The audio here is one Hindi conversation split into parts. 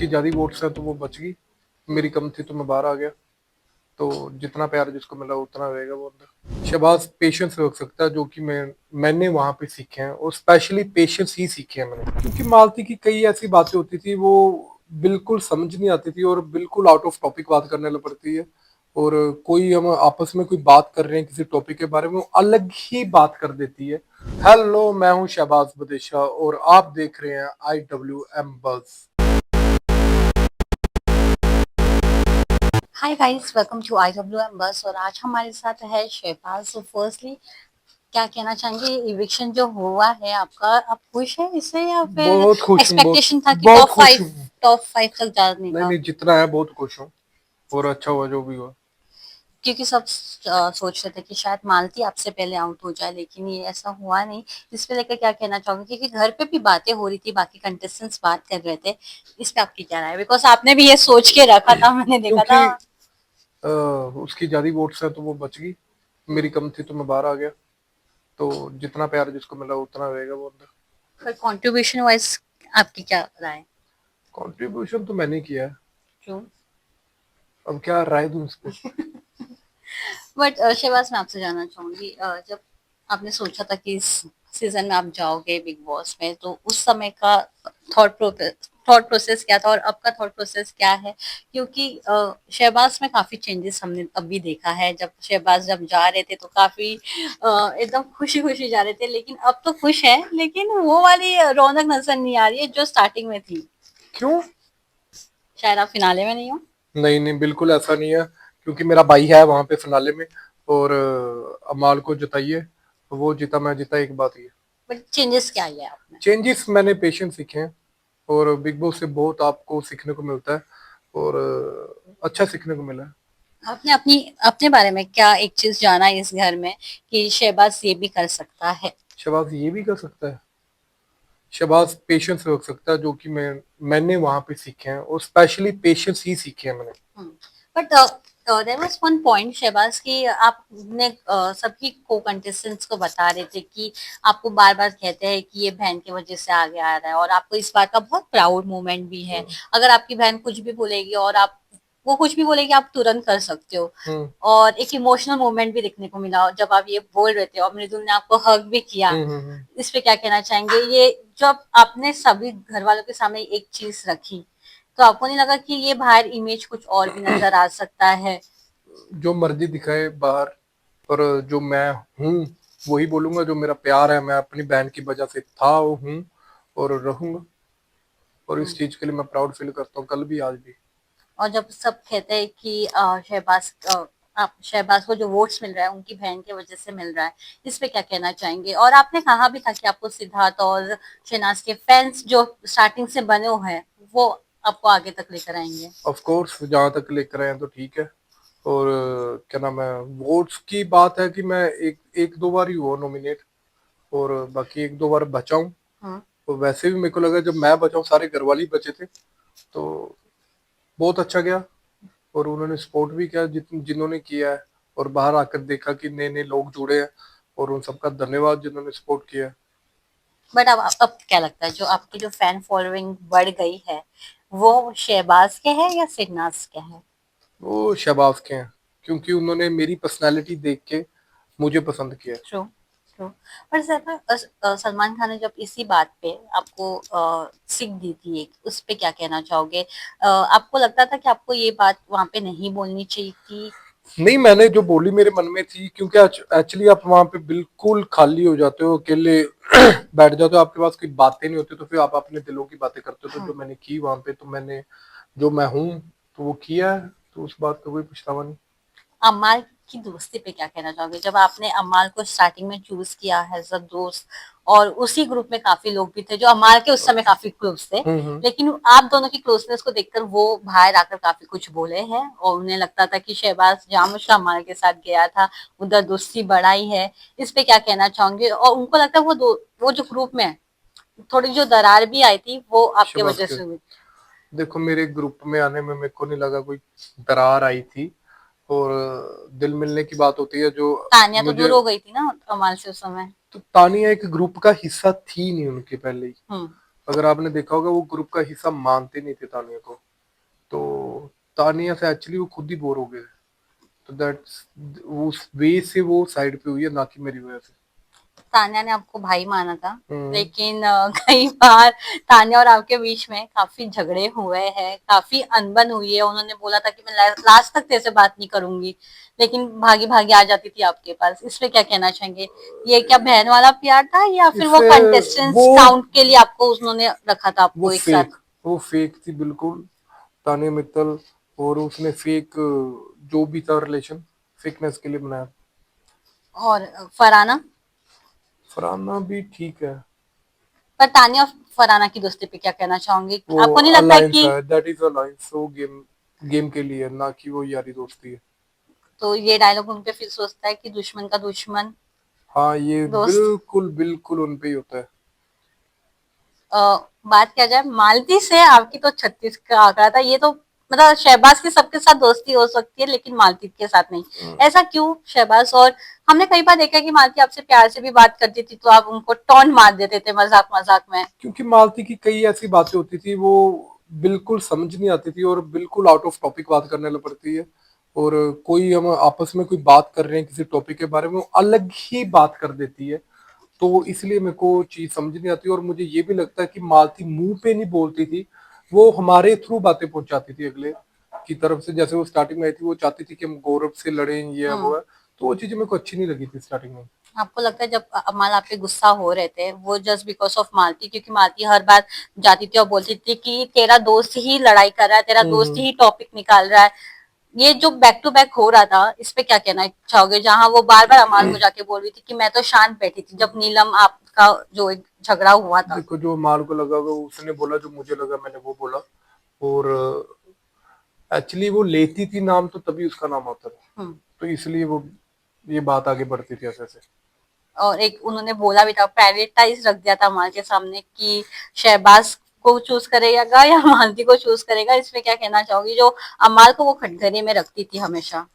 उसकी ज्यादा वोट्स है तो वो बच गई, मेरी कम थी तो मैं बाहर आ गया। तो जितना प्यार जिसको मिला उतना रहेगा वो अंदर। शहबाज पेशेंस रख सकता है, जो कि मैंने वहां पे सीखे हैं, और स्पेशली पेशेंस ही सीखे हैं मैंने, क्योंकि मालती की कई ऐसी बातें होती थी वो बिल्कुल समझ नहीं आती थी, और बिल्कुल आउट ऑफ टॉपिक बात करने लग पड़ती है। और कोई हम आपस में कोई बात कर रहे हैं किसी टॉपिक के बारे में, वो अलग ही बात कर देती है। हेलो, मैं हूं शहबाज बदेशा और आप देख रहे हैं IWM buzz. Hi guys, welcome to IWM buzz. और आज हमारे साथ है शहबाज। सो फर्स्टली क्या कहना चाहेंगे, इविक्शन जो हुआ है आपका, आप खुश हैं इससे या फिर बहुत खुश हूँ, बहुत एक्सपेक्टेशन था कि बहुत टॉप खुश फाइव हूँ। टॉप फाइव तक जाने नहीं का? नहीं, जितना है बहुत खुश हूँ, और अच्छा हुआ जो भी हुआ। क्योंकि सब सोच रहे थे कि शायद मालती आपसे पहले आउट हो जाए, लेकिन ये ऐसा हुआ नहीं। इस पे लेकर क्या कहना चाहोगे? क्योंकि घर पे भी बातें हो रही थी, बाकी कंटेस्टेंट्स बात कर रहे थे। इस पे आपकी क्या राय है? बिकॉज आपने भी ये सोच के रखा था, मैंने देखा था। क्योंकि अ, उसकी ज्यादा वोट्स है तो वो बच गई, मेरी कम थी तो मैं बाहर आ गया। तो जितना प्यार जिसको मिला उतना रहेगा वो अंदर। पर कंट्रीब्यूशन वाइज आपकी क्या राय है? कंट्रीब्यूशन तो मैंने किया है, क्यों? अब क्या राय दूं इस पे। बट शहबाज, मैं आपसे जानना चाहूंगी, जब आपने सोचा था कि इस सीजन में आप जाओगे बिग बॉस में, तो उस समय का थॉट प्रोसेस क्या था और अब का थॉट प्रोसेस क्या है? क्योंकि शहबाज में काफी चेंजेस हमने अभी देखा है। जब शहबाज जब जा रहे थे तो काफी एकदम खुशी खुशी जा रहे थे, लेकिन अब तो खुश है, लेकिन वो वाली रौनक नजर नहीं आ रही है जो स्टार्टिंग में थी। क्यों? शायद आप फिनाले में नहीं हो। नहीं नहीं, बिल्कुल ऐसा नहीं है, क्योंकि मेरा भाई है वहां पे फिनाले में। और अमाल को जिताइए, वो जीता मैं जीता, एक बात ही है। बट चेंजेस क्या आया है आप में? चेंजेस मैंने पेशेंस सीखे हैं, और बिग बॉस से बहुत आपको सीखने को मिलता है, और अच्छा सीखने को मिला है। आपने अपनी अपने बारे में क्या एक चीज जाना इस घर में कि शहबाज ये भी कर सकता है? शहबाज ये भी कर सकता है, शहबाज पेशेंस रख सकता है, जो कि मैंने वहां पे सीखे हैं, और स्पेशली पेशेंस ही सीखे हैं मैंने। But there was one point Shahbaz की, आपने सभी को कंटेस्टेंट्स को बता रहे थे कि आपको बार बार कहते हैं कि ये बहन की वजह से आगे आ रहा है, और आपको इस बात का बहुत प्राउड मोमेंट भी है। अगर आपकी बहन कुछ भी बोलेगी और आप वो कुछ भी बोलेगी, आप तुरंत कर सकते हो। हम्म और एक इमोशनल मोमेंट भी देखने को मिला जब आप ये बोल रहे थे, और मृदुल ने आपको हग भी किया। हम्म। इस पे क्या कहना चाहेंगे? ये जब आपने सभी घर वालों के सामने एक चीज रखी, तो आपको नहीं लगा कि ये बाहर इमेज कुछ और भी नजर आ सकता है? जो मर्जी दिखाए बाहर, पर जो मैं हूँ वही बोलूंगा। जो मेरा प्यार है, मैं अपनी बहन की वजह से था, वो हूँ और रहूंगा, और इस चीज के लिए मैं प्राउड फील करता हूँ, कल भी आज भी। और जब सब कहते हैं कि आप शहबाज को जो वोट्स मिल रहा है उनकी बहन की वजह से मिल रहा है, इस पे क्या कहना चाहेंगे? और आपने कहा भी था कि आपको सिद्धार्थ और शहनाज के फैंस जो स्टार्टिंग से बने हुए हैं, वो आपको आगे तक लेकर आएंगे। ऑफ कोर्स, जहां तक लेकर आए हैं तो ठीक है। और क्या नाम है, वोट्स की बात है कि मैं एक एक दो बार ही हुआ नॉमिनेट, और बाकी एक दो बार बचा हूँ। हम्म। और वैसे भी मेरे को लगा जब मैं बचा हूँ, सारे घर वाले ही बचे थे, तो बहुत अच्छा गया। और उन्होंने सपोर्ट भी किया जिन्होंने किया है, और बाहर आकर देखा कि नए नए लोग जुड़े हैं, और उन सबका धन्यवाद जिन्होंने सपोर्ट किया है। बट अब क्या लगता है, जो आपकी जो फैन फॉलोइंग बढ़ गई है, वो शहबाज के है या सिडनाज के है? वो शहबाज के हैं, क्योंकि उन्होंने मेरी पर्सनालिटी देख के मुझे पसंद किया है। True, true. पर सलमान खान ने जब इसी बात पे आपको सीख दी थी एक, उस पे क्या कहना चाहोगे? आपको लगता था कि आपको ये बात वहां पे नहीं बोलनी चाहिए थी? नहीं, मैंने जो बोली मेरे मन में थी, क्योंकि एक्चुअली आप वहां पे बिल्कुल खाली हो जाते हो, अकेले बैठ जाते हो, आपके पास कोई बातें नहीं होती, तो फिर आप अपने दिलों की बातें करते हो। तो जो मैंने की वहां पे, तो मैंने जो मैं हूँ तो वो किया है, तो उस बात का कोई पछतावा नहीं। अमाल की दोस्ती पे क्या कहना चाहोगे? जब आपने अमाल को स्टार्टिंग में चूज किया एज अ दोस्त, और उसी ग्रुप में काफी लोग भी थे जो अमाल के उस समय काफी क्लोज थे, हम्म। लेकिन आप दोनों की क्लोजनेस को देखकर वो बाहर आकर काफी कुछ बोले हैं, और उन्हें लगता था कि शहबाज जामुशा अमाल के साथ गया था, उधर दोस्ती बढ़ाई है। इस पे क्या कहना चाहोगे? और उनको लगता है वो जो ग्रुप में थोड़ी जो दरार भी आई थी, वो आपके शहबाज वजह के, से हुई। देखो, मेरे ग्रुप में आने में मेरे को नहीं लगा कोई दरार आई थी। और दिल मिलने की बात होती है जो तानिया तो दूर मुझे। हो गई थी ना अमाल से उस समय। तो तानिया एक ग्रुप का हिस्सा थी नहीं उनके पहले ही, हम्म। अगर आपने देखा होगा वो ग्रुप का हिस्सा मानते नहीं थे तानिया को, तो तानिया से एक्चुअली वो खुद ही बोर हो गए। तो दैट्स उस वे से वो साइड पे हुई है, ना कि मेरी वजह से। तान्या ने आपको भाई माना था, हम्म। लेकिन कई बार तान्या और आपके बीच में काफी झगड़े हुए हैं, काफी अनबन हुई है। उन्होंने बोला था कि मैं लास्ट तक तेरे से बात नहीं करूंगी, लेकिन भागी भागी आ जाती थी आपके पास। इस पे क्या कहना चाहेंगे? ये क्या बहन वाला प्यार था, या फिर वो इससे वो कंटेस्टेंट्स काउंट के लिए आपको उन्होंने रखा था वो आपको एक फेक साथ? वो फेक थी बिल्कुल, तानिया मित्तल। और उसने फेक जो भी था रिलेशन फेकनेस के लिए बनाया। और फरहाना? फरहाना भी ठीक है। पर तान्या और फरहाना की दोस्ती पे क्या कहना चाहूंगी? वो आपको नहीं लगता है अलायंस कि है, दैट इज अलायंस, वो गेम गेम के लिए है, ना कि वो यारी दोस्ती है। तो ये डायलॉग उन पे फिर सोचता है कि दुश्मन का दुश्मन हाँ, ये दोस्त? बिल्कुल बिल्कुल उन पे ही होता है। बात किया जाए मालती से, आपकी तो 36 का आंकड़ा था। ये तो मतलब शहबाज की सबके साथ दोस्ती हो सकती है, लेकिन मालती के साथ नहीं। ऐसा क्यों शहबाज? और हमने कई बार देखा कि मालती आपसे प्यार से भी बात करती थी तो आप उनको टोंट मार देते थे मजाक मजाक में। क्योंकि मालती की कई ऐसी बातें होती थी, वो बिल्कुल समझ नहीं आती थी और बिल्कुल आउट ऑफ टॉपिक बात करने लग पड़ती है। और कोई हम आपस में कोई बात कर रहे हैं किसी टॉपिक के बारे में, वो अलग ही बात कर देती है। तो इसलिए मेरे को चीज समझ नहीं आती। और मुझे ये भी लगता है कि मालती मुंह पे नहीं बोलती थी, वो हमारे थ्रू बातें पहुंचाती थी अगले की तरफ से। जैसे वो स्टार्टिंग में आई थी, वो चाहती थी कि हम गौरव से लड़ें, ये है वो हम्म। है। तो वो चीजें मेरे को अच्छी नहीं लगी थी स्टार्टिंग में। आपको लगता है जब अमाल आप पे गुस्सा हो रहे थे वो जस्ट बिकॉज ऑफ मालती? क्योंकि मालती हर बार जाती थी और बोलती थी कि तेरा दोस्त ही लड़ाई कर रहा है, तेरा दोस्त हम्म। ही टॉपिक निकाल रहा है। ये जो बैक टू बैक हो रहा था, इस पे क्या कहना चाहोगे? जहां वो बार बार अमाल को जाके बोल रही थी कि मैं तो शांत बैठी थी जब नीलम आपका जो एक झगड़ा हुआ था। देखो, जो माल को लगा होगा उसने बोला, जो मुझे लगा मैंने वो बोला। और एक्चुअली वो लेती थी नाम तो तभी उसका नाम आता था, हम्म। तो इसलिए वो ये बात आगे बढ़ती थी ऐसे ऐसे। और एक उन्होंने बोला भी था, प्राइवेटाइज रख दिया था अमाल के सामने कि शहबाज को चूज करेगा या मालती को चूज करेगा। इसमें क्या कहना चाहोगी, जो अमाल को वो खटघरे में रखती थी हमेशा?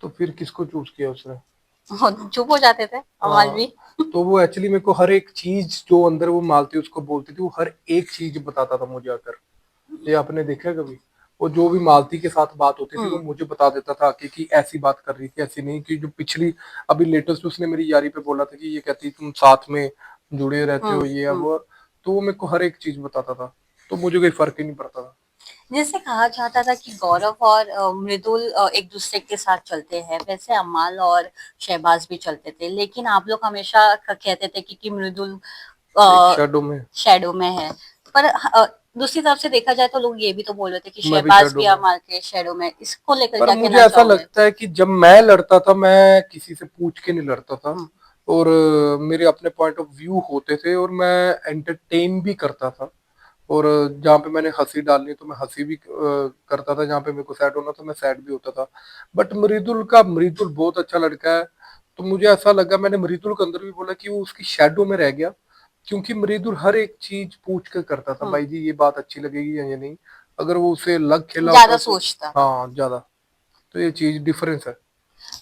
तो फिर किसको चूज किया उसने? और चुप हो जाते थे अमाल हाँ, भी। तो वो एक्चुअली मेरे को हर एक चीज जो अंदर वो मालती उसको बोलती थी, वो हर एक चीज बताता था मुझे आकर। ये आपने देखा है कभी? वो जो भी मालती के साथ बात होती थी वो हम्म। मुझे बता देता था कि ऐसी बात कर रही थी, ऐसी नहीं। कि जो पिछली अभी लेटेस्ट उसने मेरी यारी पे बोला था कि ये कहती तुम साथ में जुड़े रहते हो, ये है हम्म। वो। तो वो मेरे को हर एक चीज बताता था, तो मुझे कोई फर्क ही नहीं पड़ता था। जैसे कहा जाता था कि गौरव और मृदुल एक दूसरे के साथ चलते हैं, वैसे अमाल और शहबाज भी चलते थे, लेकिन आप लोग हमेशा कहते थे कि मृदुल एक शेडो में। शैडो में है। पर दूसरी तरफ से देखा जाए तो लोग ये भी तो बोल रहे थे कि मैं भी शहबाज शेडो भी में। अमाल के शैडो में। इसको लेकर पर क्या मुझे कहना ऐसा चाहोगे? लगता है कि जब मैं लड़ता था, मैं किसी से पूछ के नहीं लड़ता था। हम्म। और मेरे अपने पॉइंट ऑफ व्यू होते थे और मैं एंटरटेन भी करता था। और जहाँ पे मैंने हंसी डालनी तो मैं हंसी भी करता था, जहाँ पे मेरे को सैड होना तो मैं सैड भी होता था। बट मृदुल बहुत अच्छा लड़का है। तो मुझे ऐसा लगा, मैंने मृदुल के अंदर भी बोला कि वो उसकी शेडो में रह गया। क्योंकि मृदुल हर एक चीज पूछ कर करता था, हम्म। भाई जी ये बात अच्छी लगेगी या ये नहीं। अगर वो उसे लग खेला होता ज्यादा तो। सोचता था। हाँ, ज्यादा। तो ये चीज डिफरेंस है।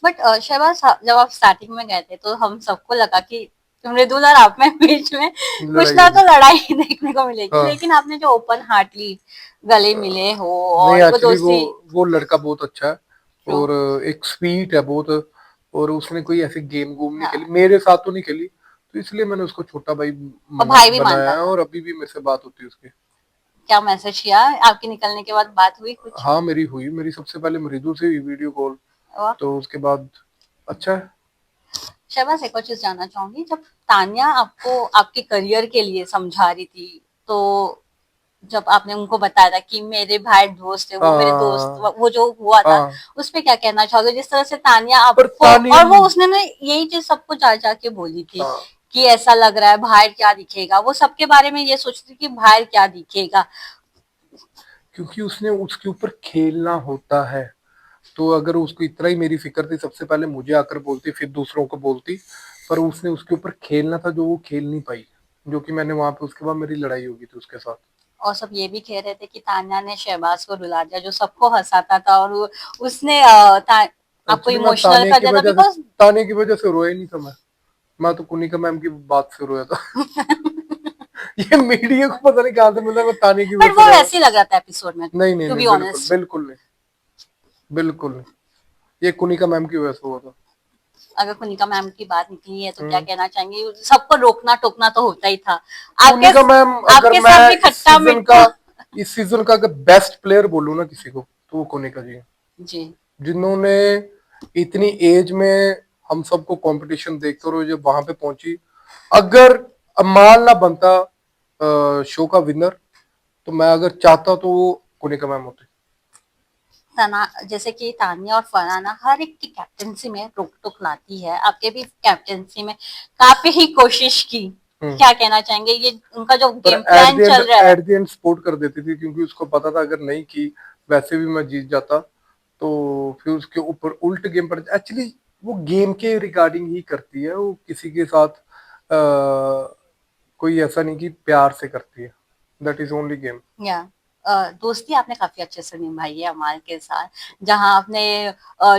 बट शहबाज, जब आप स्टार्टिंग में गए थे तो हम सबको लगा कि मृदुल और आप में बीच में कुछ लड़ाई ना होगी। तो लड़ाई देखने को मिलेगी, हाँ। लेकिन आपने जो ओपन हार्टली गले मिले हो नहीं, और वो एक्चुअली दोस्ती। वो लड़का बहुत अच्छा है। ट्रू। और एक स्वीट है बहुत। और उसने कोई ऐसे गेम गूम नहीं खेली, हाँ। मेरे साथ तो नहीं खेली। तो इसलिए मैंने उसको छोटा भाई और मना भाई भी बनाया मानता है, था। और अभी भी मेरे से बात होती है उसकी। क्या मैसेज किया आपके निकलने के बाद? बात हुई कुछ? हाँ, मेरी सबसे पहले मृदु से हुई वीडियो कॉल। वाह। तो उसके बाद अच्छा है। शहबाज, एक और चीज जानना चाहूंगी, जब तान्या आपको आपके करियर के लिए समझा रही थी, तो जब आपने उनको बताया था कि मेरे भाई दोस्त है, वो मेरे दोस्त, हाँ। वो जो हुआ था, हाँ। उस पे क्या कहना चाहोगे? जिस तरह से तान्या पर आपको, तानिया। और वो उसने ना यही चीज सबको जा जा के बोली थी हाँ, कि ऐसा लग रहा है बाहर क्या दिखेगा, वो सबके बारे में ये सोचती थी कि बाहर क्या दिखेगा। क्योंकि उसने उसके ऊपर खेलना होता है। तो अगर उसको इतना ही मेरी फिक्र थी, सबसे पहले मुझे आकर बोलती, फिर दूसरों को बोलती। पर उसने उसके ऊपर खेलना था जो वो खेल नहीं पाई। जो कि मैंने वहां पे, उसके बाद मेरी लड़ाई होगी थी उसके साथ। और सब ये भी कह रहे थे कि तान्या ने शहबाज को रुला दिया, जो सबको हंसाता था, और उसने आपको एक्चुअली मैं इमोशनल कर दिया था बिकॉज ताने की वजह से रोया ही नहीं था मैं। मैं तो कुनिका मैम की बात से रोया था। ये मीडिया को पता नहीं कहाँ से मिला, मैं ताने की बट वजह वो से रहा। वैसे ही लग रहा था एपिसोड में, नहीं नहीं टू नहीं, बी बिल्कुल ऑनेस्ट। बिल्कुल नहीं, बिल्कुल नहीं, ये कुनिका मैम की वजह से हुआ था। अगर कुनिका मैम की बात निकली है तो क्या हम्म। कहना चाहेंगे? सबको रोकना टोकना तो होता ही था। आपके कुनिका मैम, अगर आपके साथ मैं भी खट्टा मीठा। इस सीजन का अगर बेस्ट प्लेयर बोलूँ ना किसी को, तो वो कुनिका जी है, जी। जिन्होंने इतनी एज में हम सबको कंपटीशन देखकर वो जब वहां पे पहुंची। अगर अमाल ना बनता शो का विनर, तो मैं अगर चाहता तो वो कुनिका मैम होती। तना जैसे कि तानिया और फरहाना हर एक की कैप्टेंसी में रोक टोक लाती है, आपके भी कैप्टेंसी में काफी ही कोशिश की। हम्म। क्या कहना चाहेंगे, ये उनका जो पर गेम प्लान चल रहा है? एट द एंड सपोर्ट कर देती थी, क्योंकि उसको पता था अगर नहीं की वैसे भी मैं जीत जाता। तो फिर उसके ऊपर उल्ट गेम पर एक्चुअली वो गेम के रिगार्डिंग ही करती है, वो किसी के साथ कोई ऐसा नहीं कि प्यार से करती है, दैट इज ओनली गेम। या दोस्ती आपने काफी अच्छे से निभाई है अमाल के साथ, जहां आपने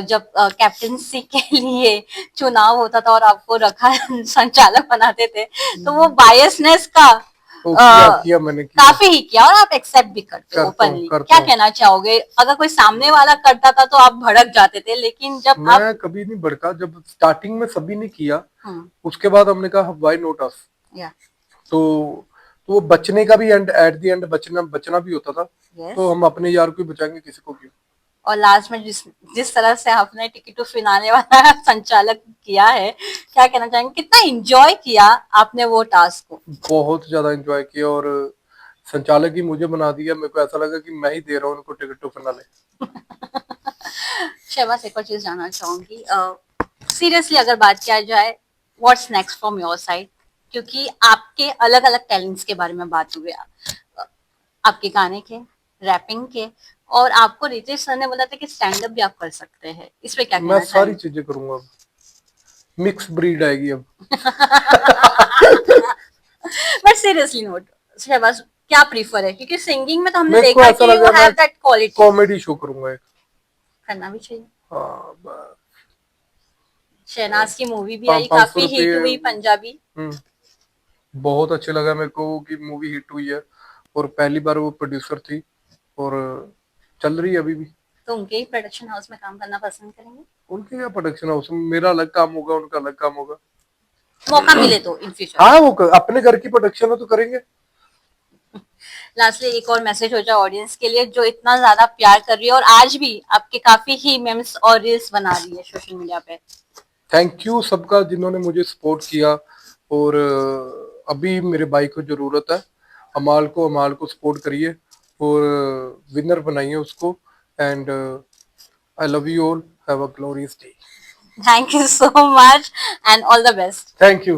जब कैप्टेंसी के लिए चुनाव होता था और आपको रखा संचालक बनाते थे, तो वो बायसनेस का तो किया अ, किया मैंने किया, काफी ही किया और आप एक्सेप्ट भी करते हो ओपनली। करता क्या हूँ। कहना चाहोगे, अगर कोई सामने वाला करता था तो आप भड़क जाते थे, लेकिन जब आप मैं कभी नहीं भड़का, जब स्टार्टिंग में सभी ने किया, हम्म, उसके बाद हमने कहा व्हाई नॉट अस। या तो वो बचने का भी एंड एट द एंड बचना बचना भी होता था। तो यस। हम अपने यार को ही बचाएंगे, किसी को क्यों। और लास्ट में जिस जिस तरह से आपने टिकट टू फिनाले वाला संचालक किया है, क्या कहना चाहेंगे, कितना एंजॉय किया आपने वो टास्क को? बहुत ज्यादा एंजॉय किया, और संचालक ही मुझे बना दिया। मेरे को ऐसा लगा कि मैं ही दे रहा हूँ उनको टिकट टू फिनाले। शहबाज, एक और चीज जानना चाहूंगी, सीरियसली अगर बात किया जाए, what's next from your side? क्योंकि आपके अलग अलग टैलेंट्स के बारे में बात हुई, आपके गाने के, रैपिंग के, और आपको रितेश सर ने बोला था कि स्टैंड अप भी आप कर सकते हैं, इस पे क्या मैं कहना सारी चाहेंगे? चीजें करूंगा अब, मिक्स ब्रीड आएगी अब। बट सीरियसली नोट, शहबाज, क्या प्रीफर है? क्योंकि सिंगिंग में तो हमने मेरे को देखा ऐसा कि यू लगा हैव मैं दैट क्वालिटी। कॉमेडी शो करूंगा एक। करना भी चाहिए। हाँ, शहनाज की मूवी भी आई, 500 काफी हिट रुपये। हुई, पंजाबी। बहुत अच्छे लगा मेरे को कि मूवी हिट हुई है, और पहली बार वो प्रोड्यूसर थी, और चल रही है अभी भी। तो उनके ही प्रोडक्शन हाउस में काम करना पसंद करेंगे? उनके क्या प्रोडक्शन हाउस, मेरा अलग काम होगा, उनका अलग काम होगा। मौका मिले तो इन फ्यूचर। हाँ, वो अपने घर की प्रोडक्शन है तो करेंगे। लास्टली एक और मैसेज हो जाए ऑडियंस के लिए, जो इतना ज्यादा प्यार कर रही है और आज भी आपके काफी ही मेम्स और रील्स बना रही है सोशल मीडिया पे। थैंक यू सबका जिन्होंने मुझे सपोर्ट किया, और अभी मेरे भाई को जरूरत है, अमाल को सपोर्ट करिए, और विनर बनाइए उसको। And I love you all, have a glorious day. Thank you so much and all the best. Thank you.